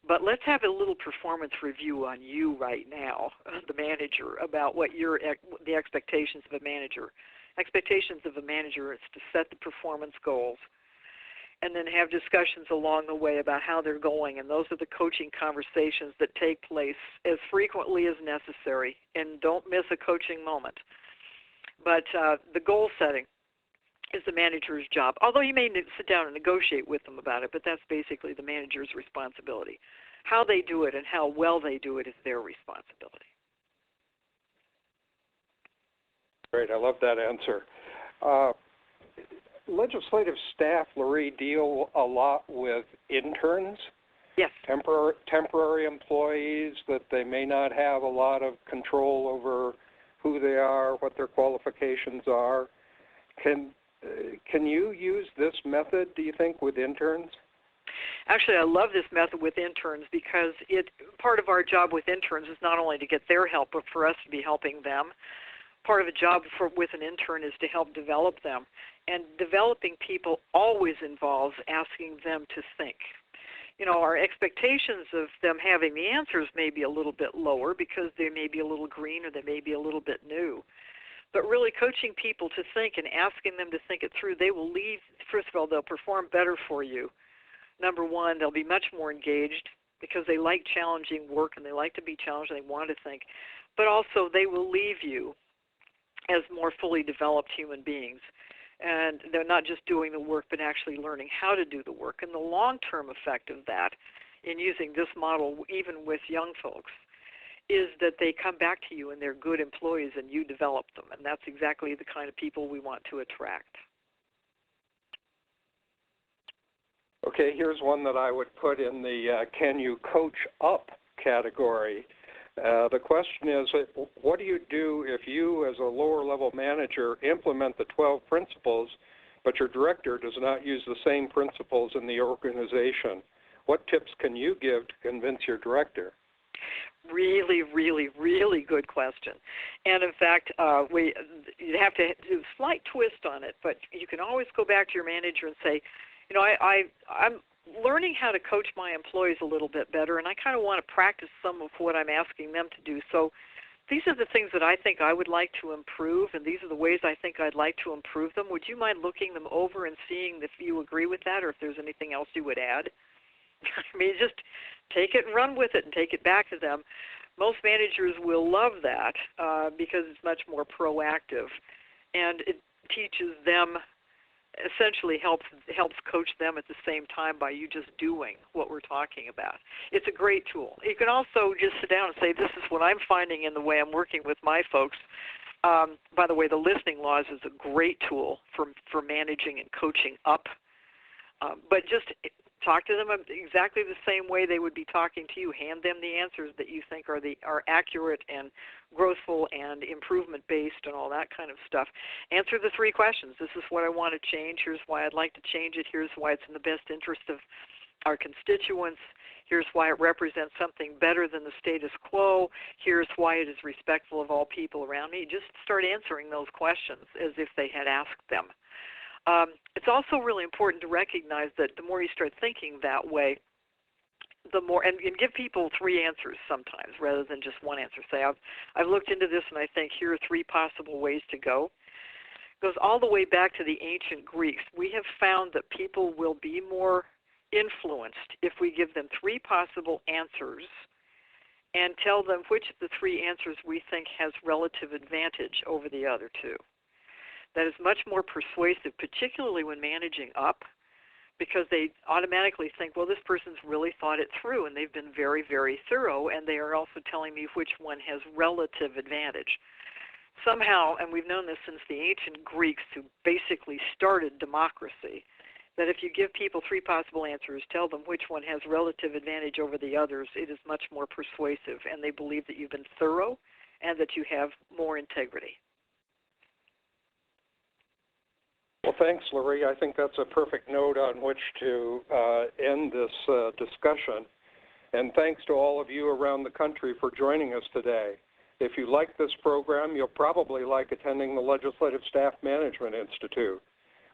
Speaker 2: But let's have a little performance review on you right now, the manager, about what the expectations of a manager. Expectations of a manager is to set the performance goals and then have discussions along the way about how they're going. And those are the coaching conversations that take place as frequently as necessary. And don't miss a coaching moment. But the goal setting is the manager's job, although you may sit down and negotiate with them about it, but that's basically the manager's responsibility. How they do it and how well they do it is their responsibility.
Speaker 1: Great, I love that answer. Legislative staff, Laurie, deal a lot with interns.
Speaker 2: Yes.
Speaker 1: Temporary employees that they may not have a lot of control over who they are, what their qualifications are. Can you use this method, do you think, with interns?
Speaker 2: Actually, I love this method with interns because part of our job with interns is not only to get their help, but for us to be helping them. Part of a job with an intern is to help develop them. And developing people always involves asking them to think. You know, our expectations of them having the answers may be a little bit lower because they may be a little green or they may be a little bit new. But really coaching people to think and asking them to think it through, they will leave. First of all, they'll perform better for you. Number one, they'll be much more engaged because they like challenging work and they like to be challenged and they want to think. But also they will leave you as more fully developed human beings. And they're not just doing the work, but actually learning how to do the work. And the long-term effect of that in using this model, even with young folks, is that they come back to you and they're good employees and you develop them. And that's exactly the kind of people we want to attract.
Speaker 1: Okay, here's one that I would put in the can you coach up category. The question is, what do you do if you, as a lower-level manager, implement the 12 principles, but your director does not use the same principles in the organization? What tips can you give to convince your director?
Speaker 2: Really, really, really good question. And in fact, you have to do a slight twist on it, but you can always go back to your manager and say, you know, I'm learning how to coach my employees a little bit better, and I kind of want to practice some of what I'm asking them to do. So these are the things that I think I would like to improve, and these are the ways I think I'd like to improve them. Would you mind looking them over and seeing if you agree with that, or if there's anything else you would add? I mean, just take it and run with it and take it back to them. Most managers will love that because it's much more proactive, and it teaches them, essentially helps coach them at the same time by you just doing what we're talking about. It's a great tool. You can also just sit down and say, this is what I'm finding in the way I'm working with my folks. By the way, the listening laws is a great tool for managing and coaching up. But just talk to them exactly the same way they would be talking to you. Hand them the answers that you think are accurate and growthful and improvement-based and all that kind of stuff. Answer the 3 questions. This is what I want to change. Here's why I'd like to change it. Here's why it's in the best interest of our constituents. Here's why it represents something better than the status quo. Here's why it is respectful of all people around me. Just start answering those questions as if they had asked them. It's also really important to recognize that the more you start thinking that way, the more, and give people 3 answers sometimes rather than just one answer. Say, I've looked into this and I think here are 3 possible ways to go. It goes all the way back to the ancient Greeks. We have found that people will be more influenced if we give them 3 possible answers and tell them which of the 3 answers we think has relative advantage over the other 2. That is much more persuasive, particularly when managing up, because they automatically think, well, this person's really thought it through, and they've been very, very thorough, and they are also telling me which one has relative advantage. Somehow, and we've known this since the ancient Greeks, who basically started democracy, that if you give people 3 possible answers, tell them which one has relative advantage over the others, it is much more persuasive, and they believe that you've been thorough and that you have more integrity.
Speaker 1: Well, thanks, Larry. I think that's a perfect note on which to end this discussion. And thanks to all of you around the country for joining us today. If you like this program, you'll probably like attending the Legislative Staff Management Institute.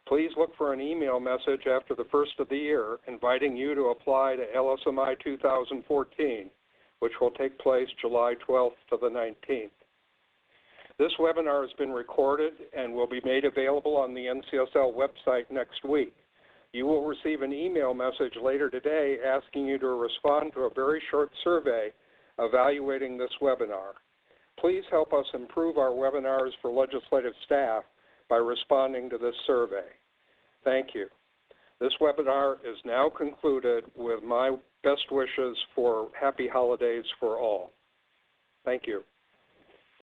Speaker 1: Please look for an email message after the first of the year inviting you to apply to LSMI 2014, which will take place July 12th to the 19th. This webinar has been recorded and will be made available on the NCSL website next week. You will receive an email message later today asking you to respond to a very short survey evaluating this webinar. Please help us improve our webinars for legislative staff by responding to this survey. Thank you. This webinar is now concluded with my best wishes for happy holidays for all. Thank you.